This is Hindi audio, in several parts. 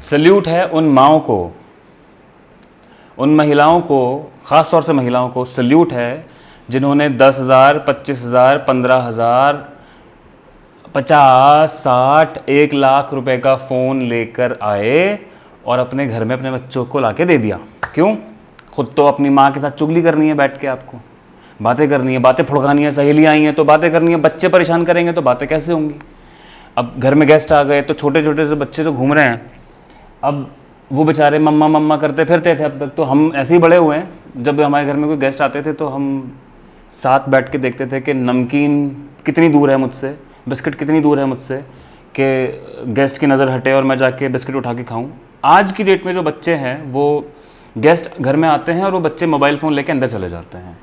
सल्यूट है उन माँओं को, उन महिलाओं को, ख़ास तौर से महिलाओं को सल्यूट है जिन्होंने 10,000, 25,000, 15,000, 50, 60, 1 लाख रुपए का फ़ोन लेकर आए और अपने घर में अपने बच्चों को लाके दे दिया। क्यों? खुद तो अपनी माँ के साथ चुगली करनी है, बैठ के आपको बातें करनी है, बातें फुड़कानी है, सहेलियाँ आई हैं तो बातें करनी है, बच्चे परेशान करेंगे तो बातें कैसे होंगी। अब घर में गेस्ट आ गए तो छोटे छोटे से बच्चे जो घूम रहे हैं, अब वो बेचारे मम्मा मम्मा करते फिरते थे। अब तक तो हम ऐसे ही बड़े हुए हैं, जब हमारे घर में कोई गेस्ट आते थे तो हम साथ बैठ के देखते थे कि नमकीन कितनी दूर है मुझसे, बिस्किट कितनी दूर है मुझसे, कि गेस्ट की नज़र हटे और मैं जाके बिस्किट उठा के खाऊं। आज की डेट में जो बच्चे हैं वो गेस्ट घर में आते हैं और वो बच्चे मोबाइल फ़ोन लेके अंदर चले जाते हैं।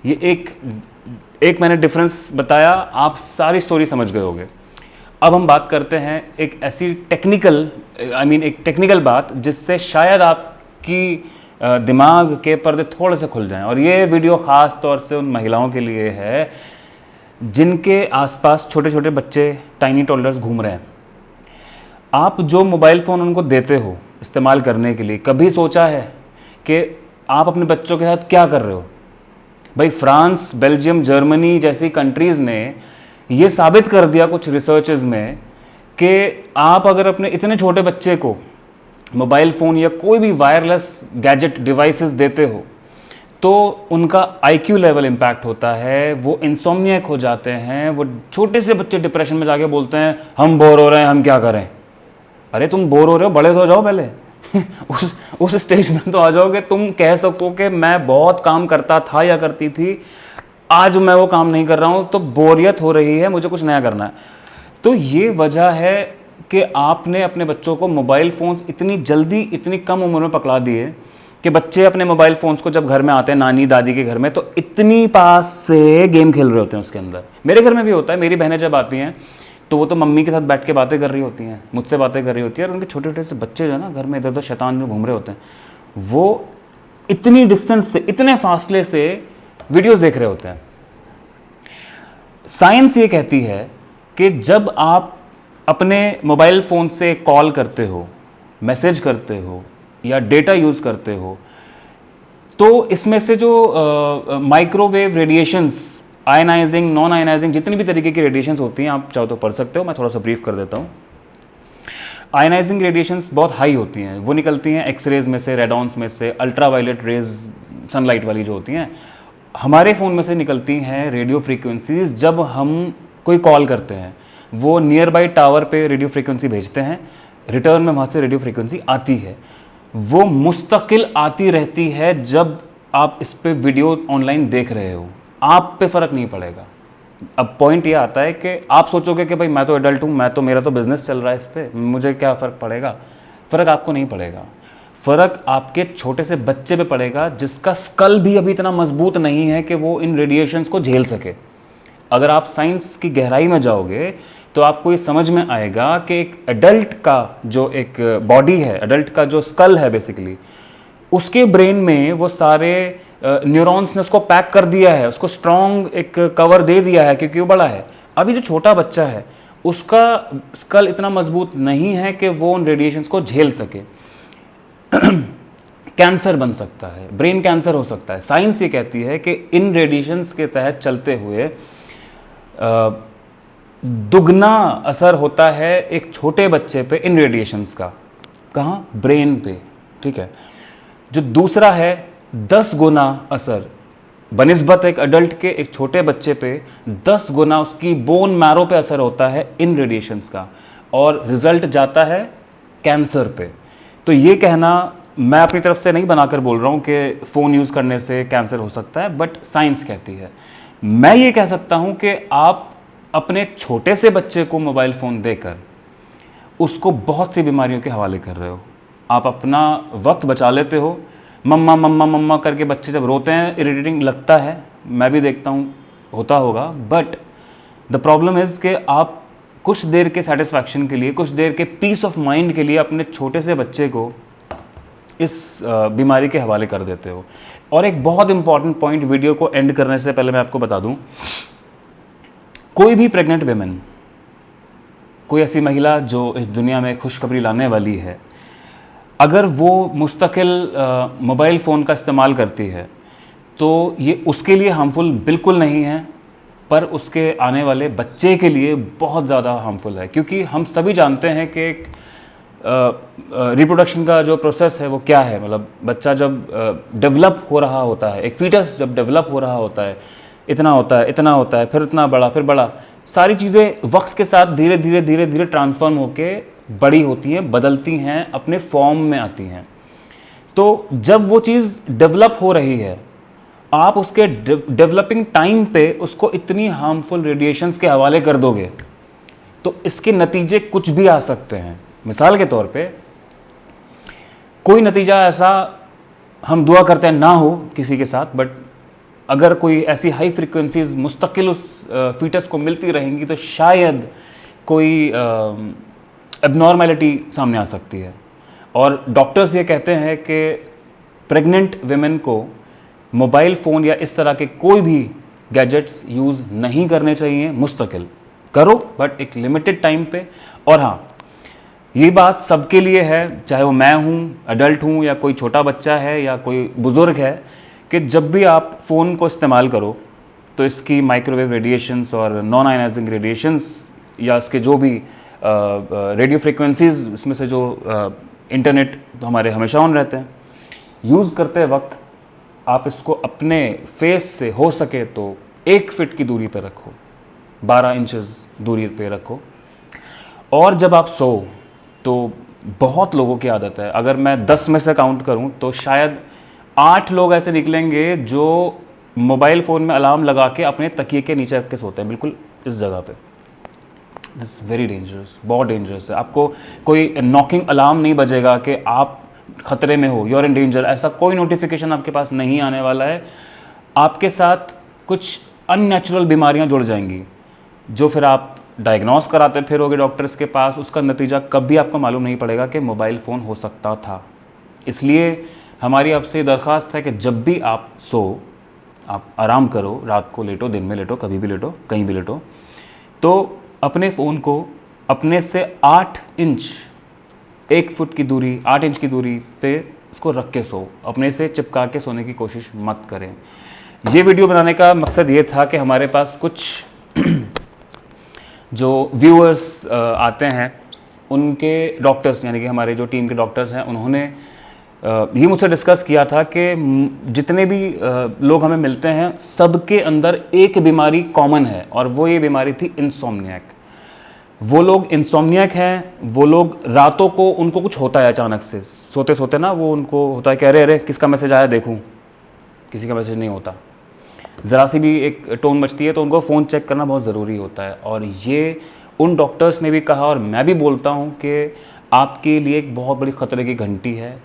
ये एक मैंने डिफरेंस बताया, आप सारी स्टोरी समझ गए होंगे। अब हम बात करते हैं एक ऐसी एक टेक्निकल बात जिससे शायद आपकी दिमाग के पर्दे थोड़े से खुल जाएं। और ये वीडियो ख़ास तौर से उन महिलाओं के लिए है जिनके आसपास छोटे छोटे बच्चे, टाइनी टोडलर्स घूम रहे हैं। आप जो मोबाइल फ़ोन उनको देते हो इस्तेमाल करने के लिए, कभी सोचा है कि आप अपने बच्चों के साथ क्या कर रहे हो? भाई फ्रांस, बेल्जियम, जर्मनी जैसी कंट्रीज़ ने ये साबित कर दिया कुछ रिसर्चेस में कि आप अगर अपने इतने छोटे बच्चे को मोबाइल फ़ोन या कोई भी वायरलेस गैजेट डिवाइसेस देते हो तो उनका आईक्यू लेवल इम्पैक्ट होता है, वो इंसोम्नियाक हो जाते हैं, वो छोटे से बच्चे डिप्रेशन में जाके बोलते हैं हम बोर हो रहे हैं, हम क्या करें। अरे तुम बोर हो रहे हो, बड़े तो हो जाओ पहले उस स्टेज में तो आ जाओगे, तुम कह सको कि मैं बहुत काम करता था या करती थी, आज मैं वो काम नहीं कर रहा हूँ तो बोरियत हो रही है, मुझे कुछ नया करना है। तो ये वजह है कि आपने अपने बच्चों को मोबाइल फ़ोन्स इतनी जल्दी, इतनी कम उम्र में पकड़ा दिए कि बच्चे अपने मोबाइल फ़ोन्स को जब घर में आते हैं नानी दादी के घर में तो इतनी पास से गेम खेल रहे होते हैं उसके अंदर। मेरे घर में भी होता है, मेरी बहनें जब आती हैं तो वो तो मम्मी के साथ बैठ के बातें कर रही होती हैं, मुझसे बातें कर रही होती है, और उनके छोटे छोटे से बच्चे जो है ना घर में इधर उधर शैतान जो घूम रहे होते हैं, वो इतनी डिस्टेंस से, इतने फासले से वीडियोस देख रहे होते हैं। साइंस ये कहती है कि जब आप अपने मोबाइल फ़ोन से कॉल करते हो, मैसेज करते हो या डेटा यूज़ करते हो तो इसमें से जो microwave radiations, ionising, non ionising, जितनी भी तरीके की रेडिएशंस होती हैं, आप चाहो तो पढ़ सकते हो, मैं थोड़ा सा ब्रीफ कर देता हूँ। आयनाइजिंग रेडिएशंस बहुत हाई होती हैं, वो निकलती हैं एक्सरेज में से, रेडॉन्स में से, अल्ट्रावायलेट रेज, सनलाइट वाली जो होती हैं। हमारे फ़ोन में से निकलती हैं रेडियो फ्रीक्वेंसीज। जब हम कोई कॉल करते हैं वो नियर बाई टावर पे रेडियो फ्रीक्वेंसी भेजते हैं, रिटर्न में वहाँ से रेडियो फ्रीक्वेंसी आती है, वो मुस्तकिल आती रहती है। जब आप इस पर वीडियो ऑनलाइन देख रहे हो आप पे फ़र्क नहीं पड़ेगा। अब पॉइंट ये आता है कि आप सोचोगे कि भाई मैं तो एडल्ट हूँ, मैं तो, मेरा तो बिजनेस चल रहा है, इस पर मुझे क्या फ़र्क पड़ेगा। फ़र्क आपको नहीं पड़ेगा, फ़र्क आपके छोटे से बच्चे पे पड़ेगा जिसका स्कल भी अभी इतना मजबूत नहीं है कि वो इन रेडिएशंस को झेल सके। अगर आप साइंस की गहराई में जाओगे तो आपको ये समझ में आएगा कि एक एडल्ट का जो एक बॉडी है, एडल्ट का जो स्कल है बेसिकली, उसके ब्रेन में वो सारे न्यूरॉन्स ने उसको पैक कर दिया है, उसको स्ट्रॉन्ग एक कवर दे दिया है क्योंकि वो बड़ा है। अभी जो छोटा बच्चा है उसका स्कल इतना मजबूत नहीं है कि वो उन रेडिएशंस को झेल सके। कैंसर बन सकता है, ब्रेन कैंसर हो सकता है। साइंस ये कहती है कि इन रेडिएशंस के तहत चलते हुए दुगना असर होता है एक छोटे बच्चे पे इन रेडिएशंस का। कहाँ? ब्रेन पे। ठीक है। जो दूसरा है 10 गुना असर बनिस्बत एक अडल्ट के एक छोटे बच्चे पे 10 गुना उसकी बोन मैरो पे असर होता है इन रेडिएशंस का, और रिजल्ट जाता है कैंसर पे। तो ये कहना मैं अपनी तरफ से नहीं बनाकर बोल रहा हूँ कि फ़ोन यूज़ करने से कैंसर हो सकता है, बट साइंस कहती है। मैं ये कह सकता हूँ कि आप अपने छोटे से बच्चे को मोबाइल फ़ोन देकर उसको बहुत सी बीमारियों के हवाले कर रहे हो। आप अपना वक्त बचा लेते हो। मम्मा मम्मा मम्मा करके बच्चे जब रोते हैं इरिटेटिंग लगता है, मैं भी देखता हूँ, होता होगा, बट द प्रॉब्लम इज़ कि आप कुछ देर के सेटिस्फैक्शन के लिए, कुछ देर के पीस ऑफ माइंड के लिए अपने छोटे से बच्चे को इस बीमारी के हवाले कर देते हो। और एक बहुत इंपॉर्टेंट पॉइंट वीडियो को एंड करने से पहले मैं आपको बता दूं, कोई भी प्रेग्नेंट वेमेन, कोई ऐसी महिला जो इस दुनिया में खुशखबरी लाने वाली है, अगर वो मुस्तकिल मोबाइल फ़ोन का इस्तेमाल करती है तो ये उसके लिए हार्मफुल बिल्कुल नहीं है, पर उसके आने वाले बच्चे के लिए बहुत ज़्यादा हार्मफुल है। क्योंकि हम सभी जानते हैं कि एक रिप्रोडक्शन का जो प्रोसेस है वो क्या है, मतलब बच्चा जब डेवलप हो रहा होता है, एक फीटस जब डेवलप हो रहा होता है, इतना होता है, इतना होता है, फिर इतना बड़ा, फिर बड़ा, सारी चीज़ें वक्त के साथ धीरे धीरे धीरे धीरे ट्रांसफॉर्म होके बड़ी होती हैं, बदलती हैं, अपने फॉर्म में आती हैं। तो जब वो चीज़ डेवलप हो रही है, आप उसके डेवलपिंग टाइम पे उसको इतनी हार्मफुल रेडिएशंस के हवाले कर दोगे तो इसके नतीजे कुछ भी आ सकते हैं। मिसाल के तौर पे कोई नतीजा ऐसा हम दुआ करते हैं ना हो किसी के साथ, बट अगर कोई ऐसी हाई फ्रीक्वेंसीज मुस्तकिल उस फीटस को मिलती रहेंगी तो शायद कोई एबनॉर्मेलिटी सामने आ सकती है। और डॉक्टर्स ये कहते हैं कि प्रेग्नेंट वेमेन को मोबाइल फ़ोन या इस तरह के कोई भी गैजेट्स यूज़ नहीं करने चाहिए। मुस्तकिल करो बट एक लिमिटेड टाइम पे। और हाँ, ये बात सबके लिए है, चाहे वो मैं हूँ, एडल्ट हूँ, या कोई छोटा बच्चा है या कोई बुज़ुर्ग है, कि जब भी आप फ़ोन को इस्तेमाल करो तो इसकी माइक्रोवेव रेडिएशंस और नॉन आयनाइजिंग रेडिएशंस या इसके जो भी रेडियो फ्रिक्वेंसीज, इसमें से जो इंटरनेट तो हमारे हमेशा ऑन रहते हैं, यूज़ करते वक्त आप इसको अपने फेस से हो सके तो 1 फीट की दूरी पर रखो, 12 इंचेस दूरी पे रखो। और जब आप सो तो बहुत लोगों की आदत है, अगर मैं 10 में से काउंट करूं तो शायद 8 लोग ऐसे निकलेंगे जो मोबाइल फ़ोन में अलार्म लगा के अपने तकिए के नीचे रख के सोते हैं, बिल्कुल इस जगह पे। दिस वेरी डेंजरस, बहुत डेंजरस है। आपको कोई नॉकिंग अलार्म नहीं बजेगा कि आप खतरे में हो, यूर इन डेंजर, ऐसा कोई नोटिफिकेशन आपके पास नहीं आने वाला है। आपके साथ कुछ अननेचुरल बीमारियां जुड़ जाएंगी जो फिर आप डायग्नोस कराते फिरोगे डॉक्टर्स के पास, उसका नतीजा कभी आपको मालूम नहीं पड़ेगा कि मोबाइल फ़ोन हो सकता था। इसलिए हमारी आपसे दरख्वास्त है कि जब भी आप सो, आप आराम करो, रात को लेटो, दिन में लेटो, कभी भी लेटो, कहीं भी लेटो, तो अपने फ़ोन को अपने से 8 इंच, 1 फुट की दूरी, 8 इंच की दूरी पे इसको रख के सो, अपने से चिपका के सोने की कोशिश मत करें। ये वीडियो बनाने का मकसद ये था कि हमारे पास कुछ जो व्यूअर्स आते हैं उनके डॉक्टर्स, यानी कि हमारे जो टीम के डॉक्टर्स हैं, उन्होंने ये मुझसे डिस्कस किया था कि जितने भी लोग हमें मिलते हैं सबके अंदर एक बीमारी कॉमन है, और वो ये बीमारी थी इंसोम्नियाक। वो लोग इंसोम्नियाक हैं, वो लोग रातों को उनको कुछ होता है अचानक से, सोते सोते ना वो उनको होता है कि अरे अरे किसका मैसेज आया देखूं, किसी का मैसेज नहीं होता, ज़रा सी भी एक टोन बजती है तो उनको फ़ोन चेक करना बहुत ज़रूरी होता है। और ये उन डॉक्टर्स ने भी कहा और मैं भी बोलता हूँ कि आपके लिए एक बहुत बड़ी ख़तरे की घंटी है।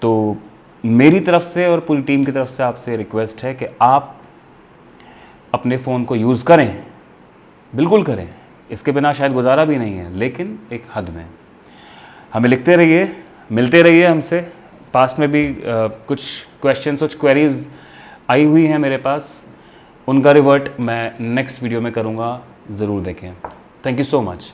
तो मेरी तरफ से और पूरी टीम की तरफ से आपसे रिक्वेस्ट है कि आप अपने फ़ोन को यूज़ करें, बिल्कुल करें, इसके बिना शायद गुजारा भी नहीं है, लेकिन एक हद में। हमें लिखते रहिए, मिलते रहिए हमसे। पास्ट में भी कुछ क्वेश्चंस, कुछ क्वेरीज़ आई हुई हैं मेरे पास, उनका रिवर्ट मैं नेक्स्ट वीडियो में करूँगा, ज़रूर देखें। Thank you so much.